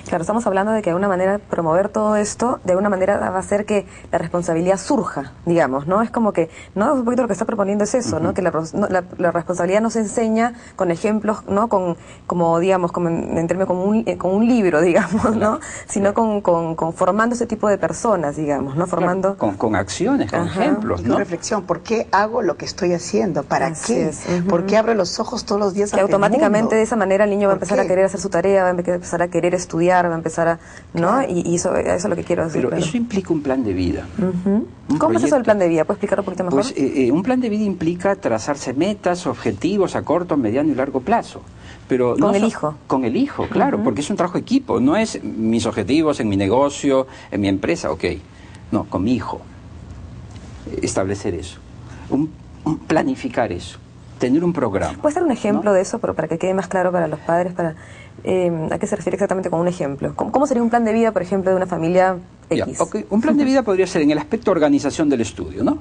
Claro, estamos hablando de que de alguna manera promover todo esto, de alguna manera va a hacer que la responsabilidad surja, digamos, ¿no? Es como que, ¿no? Un poquito lo que está proponiendo es eso, ¿no? Que la responsabilidad no se enseña con ejemplos, ¿no? Como digamos, en términos con un libro, digamos, ¿no? Sino con formando ese tipo de personas, digamos, ¿no? Formando... Claro, con acciones, con ejemplos, y con ¿no? reflexión. ¿Por qué hago lo que estoy haciendo? ¿Para Así qué? es. ¿Por qué abro los ojos todos los días Que ante el automáticamente mundo? de esa manera el niño va a ¿Por empezar a qué? querer hacer su tarea, va a empezar a querer estudiar, va a empezar a, ¿no? Claro. Y eso es lo que quiero decir. Pero claro. eso implica un plan de vida. Un ¿Cómo es eso del proyecto. plan de vida? ¿Puedes explicarlo un poquito mejor? Pues un plan de vida implica trazarse metas, objetivos a corto, mediano y largo plazo. Pero Con el hijo. Con el hijo, claro, porque es un trabajo de equipo. No es mis objetivos en mi negocio, en mi empresa, ok. No, con mi hijo. Establecer eso. Planificar eso. Tener un programa. ¿Puedes dar un ejemplo ¿no? de eso, pero para que quede más claro para los padres? ¿A qué se refiere exactamente con un ejemplo? ¿Cómo sería un plan de vida, por ejemplo, de una familia X? Ya, okay. Un plan de vida podría ser en el aspecto organización del estudio, ¿no?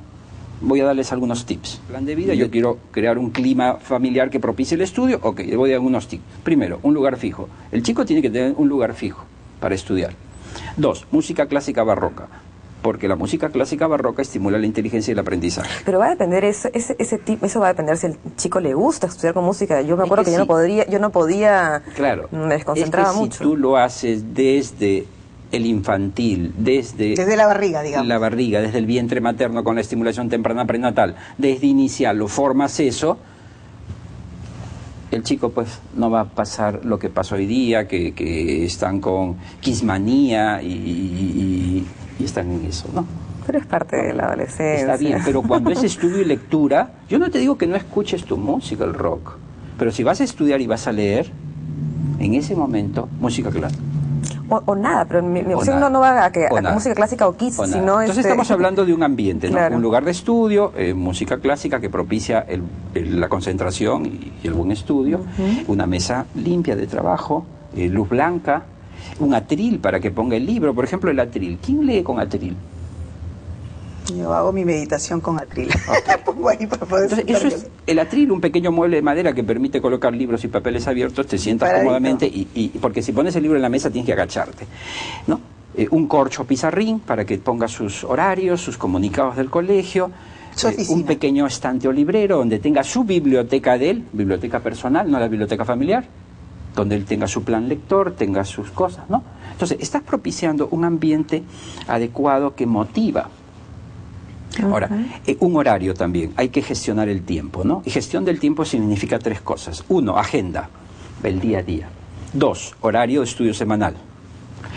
Voy a darles algunos tips. Plan de vida, yo quiero crear un clima familiar que propicie el estudio, ok, le voy a dar algunos tips. Primero, un lugar fijo. El chico tiene que tener un lugar fijo para estudiar. 2, música clásica barroca, porque la música clásica barroca estimula la inteligencia y el aprendizaje. Pero va a depender, eso va a depender si al chico le gusta estudiar con música. Yo me acuerdo que yo no podía, claro, me desconcentraba es que mucho. Si tú lo haces desde el infantil, desde la barriga, digamos. La barriga, desde el vientre materno con la estimulación temprana prenatal, desde inicial lo formas eso, el chico pues no va a pasar lo que pasa hoy día, que están con quismanía y están en eso, ¿no? Pero es parte de la adolescencia. Está bien, pero cuando es estudio y lectura, yo no te digo que no escuches tu música, el rock, pero si vas a estudiar y vas a leer, en ese momento, música clásica. O nada, pero mi opción no va a que a música clásica o kids, sino... Entonces estamos hablando de un ambiente, ¿no? Claro. Un lugar de estudio, música clásica que propicia la concentración y el buen estudio, una mesa limpia de trabajo, luz blanca, un atril para que ponga el libro, por ejemplo el atril. ¿Quién lee con atril? Yo hago mi meditación con atril. Okay. Pongo ahí para poder. Entonces, eso es el atril, un pequeño mueble de madera que permite colocar libros y papeles abiertos, te sientas cómodamente porque si pones el libro en la mesa tienes que agacharte, ¿no? Un corcho pizarrín para que ponga sus horarios, sus comunicados del colegio, un pequeño estante o librero donde tenga su biblioteca de él, biblioteca personal, no la biblioteca familiar, donde él tenga su plan lector, tenga sus cosas, ¿no? Entonces, estás propiciando un ambiente adecuado que motiva. Ahora, un horario también, hay que gestionar el tiempo, ¿no? Y gestión del tiempo significa 3 cosas. 1, agenda, el día a día. 2, horario de estudio semanal.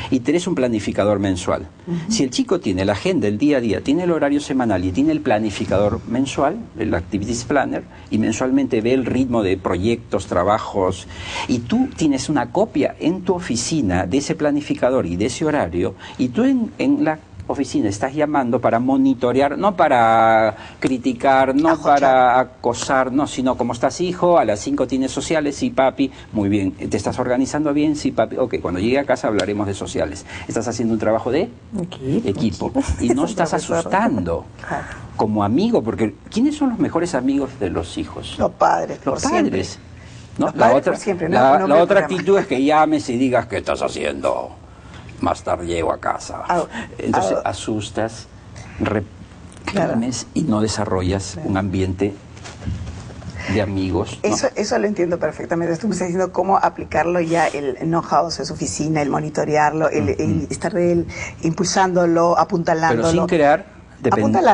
Y 3, un planificador mensual. Si el chico tiene la agenda, el día a día, tiene el horario semanal y tiene el planificador mensual, el Activities Planner, y mensualmente ve el ritmo de proyectos, trabajos, y tú tienes una copia en tu oficina de ese planificador y de ese horario, y tú en la oficina estás llamando para monitorear, no para criticar, no para acosar, no, sino como estás hijo, a las 5 tienes sociales, sí papi, muy bien, te estás organizando bien, sí papi, ok, cuando llegue a casa hablaremos de sociales, estás haciendo un trabajo de equipo y no estás asustando como amigo, porque ¿quiénes son los mejores amigos de los hijos? Los padres, los padres, ¿no? La otra, siempre, la otra actitud es que llames y digas ¿qué estás haciendo? Más tarde llego a casa. Entonces asustas, reprimes y no desarrollas un ambiente de amigos. Eso lo entiendo perfectamente. Tú me estás diciendo cómo aplicarlo ya, el know-how en su oficina, el monitorearlo, el estar impulsándolo, apuntalándolo. Pero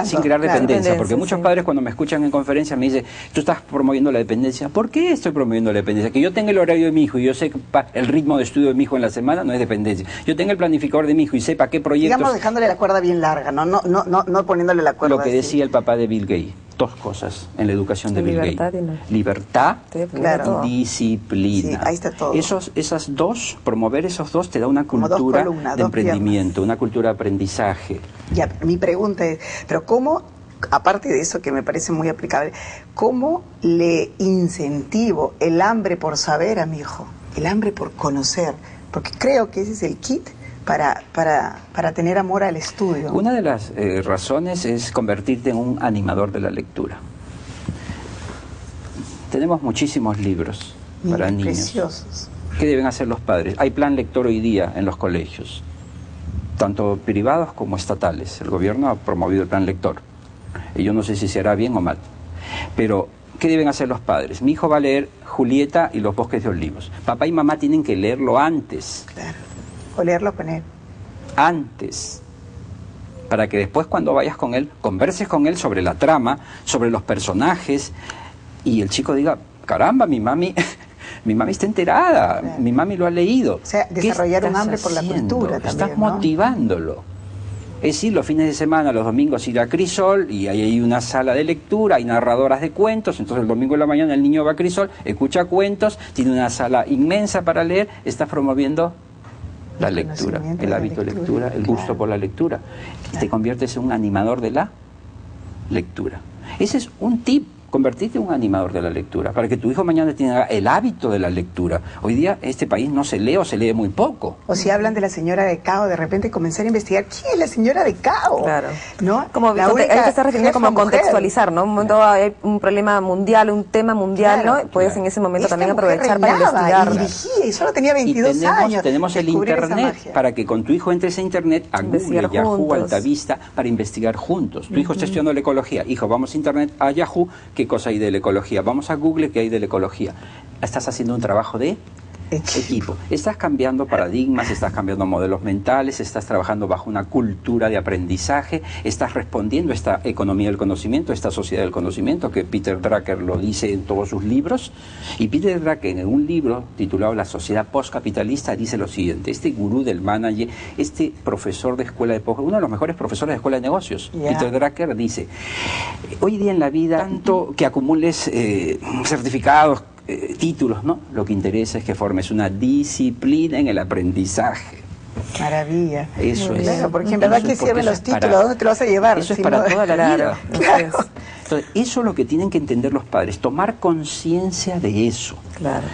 sin crear dependencia, porque muchos padres cuando me escuchan en conferencias me dicen, tú estás promoviendo la dependencia. ¿Por qué estoy promoviendo la dependencia? Que yo tenga el horario de mi hijo y yo sé el ritmo de estudio de mi hijo en la semana no es dependencia. Yo tenga el planificador de mi hijo y sepa qué proyectos... Digamos dejándole la cuerda bien larga, no poniéndole la cuerda. Lo que decía el papá de Bill Gates, 2 cosas en la educación de Bill Gates. Libertad y disciplina. Sí, ahí está todo. Promover esos dos te da una cultura de emprendimiento, una cultura de aprendizaje. Ya, mi pregunta es, pero ¿cómo, aparte de eso que me parece muy aplicable, cómo le incentivo el hambre por saber a mi hijo, el hambre por conocer? Porque creo que ese es el kit para tener amor al estudio. Una de las razones es convertirte en un animador de la lectura. Tenemos muchísimos libros para niños preciosos ¿Qué deben hacer los padres? Hay plan lector hoy día en los colegios, tanto privados como estatales. El gobierno ha promovido el plan lector. Y yo no sé si se hará bien o mal. Pero, ¿qué deben hacer los padres? Mi hijo va a leer Julieta y los bosques de olivos. Papá y mamá tienen que leerlo antes. Claro. O leerlo con él. Antes. Para que después, cuando vayas con él, converses con él sobre la trama, sobre los personajes, y el chico diga, caramba, mi mami está enterada, claro. Mi mami lo ha leído. O sea, desarrollar un hambre por la cultura también, Estás ¿no? motivándolo. Es decir, los fines de semana, los domingos ir a Crisol, y ahí hay una sala de lectura, hay narradoras de cuentos, entonces el domingo en la mañana el niño va a Crisol, escucha cuentos, tiene una sala inmensa para leer, estás promoviendo la lectura, el hábito de lectura, el gusto por la lectura. Y te conviertes en un animador de la lectura. Ese es un tip. Convertirte en un animador de la lectura, para que tu hijo mañana tenga el hábito de la lectura. Hoy día en este país no se lee o se lee muy poco. O si hablan de la señora de Cao, de repente comenzar a investigar quién es la señora de Cao. Claro. ¿No? Como hay que estar refiriendo como contextualizar, ¿no? Un momento hay un problema mundial, un tema mundial, claro, ¿no? Puedes en ese momento también aprovechar para investigar. Y dirigía, y solo tenía 22 años. Tenemos el internet, para que con tu hijo entres a internet, a Google, Yahoo, Altavista, para investigar juntos. Tu hijo está estudiando la ecología. Hijo, vamos a internet, a Yahoo, ¿qué cosa hay de la ecología? Vamos a Google, ¿qué hay de la ecología? Estás haciendo un trabajo de equipo. Estás cambiando paradigmas, estás cambiando modelos mentales, estás trabajando bajo una cultura de aprendizaje, estás respondiendo a esta economía del conocimiento, esta sociedad del conocimiento, que Peter Drucker lo dice en todos sus libros. Y Peter Drucker, en un libro titulado La sociedad postcapitalista, dice lo siguiente: este gurú del manager, este profesor de escuela de posgrado, uno de los mejores profesores de escuela de negocios, Peter Drucker dice, hoy día en la vida, tanto que acumules certificados, títulos, ¿no? Lo que interesa es que formes una disciplina en el aprendizaje. Maravilla. Eso es. Claro, porque en verdad que sirven los títulos, ¿a dónde te lo vas a llevar? Eso es para toda la vida. Claro. Entonces, eso es lo que tienen que entender los padres, tomar conciencia de eso. Claro.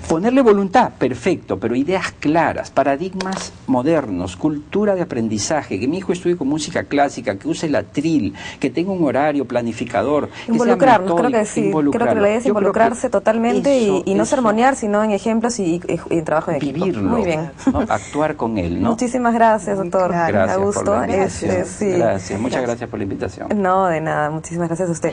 Ponerle voluntad, perfecto, pero ideas claras, paradigmas modernos, cultura de aprendizaje, que mi hijo estudie con música clásica, que use el atril, que tenga un horario planificador. Involucrarnos, creo que sí. Creo que la idea es involucrarse totalmente y no sermonear, sino en ejemplos y en trabajo en equipo. Vivirlo, muy bien. ¿no? Actuar con él, ¿no? Muchísimas gracias, doctor. Gracias Augusto. por la invitación. Sí. Gracias, muchas gracias por la invitación. No, de nada. Muchísimas gracias a usted.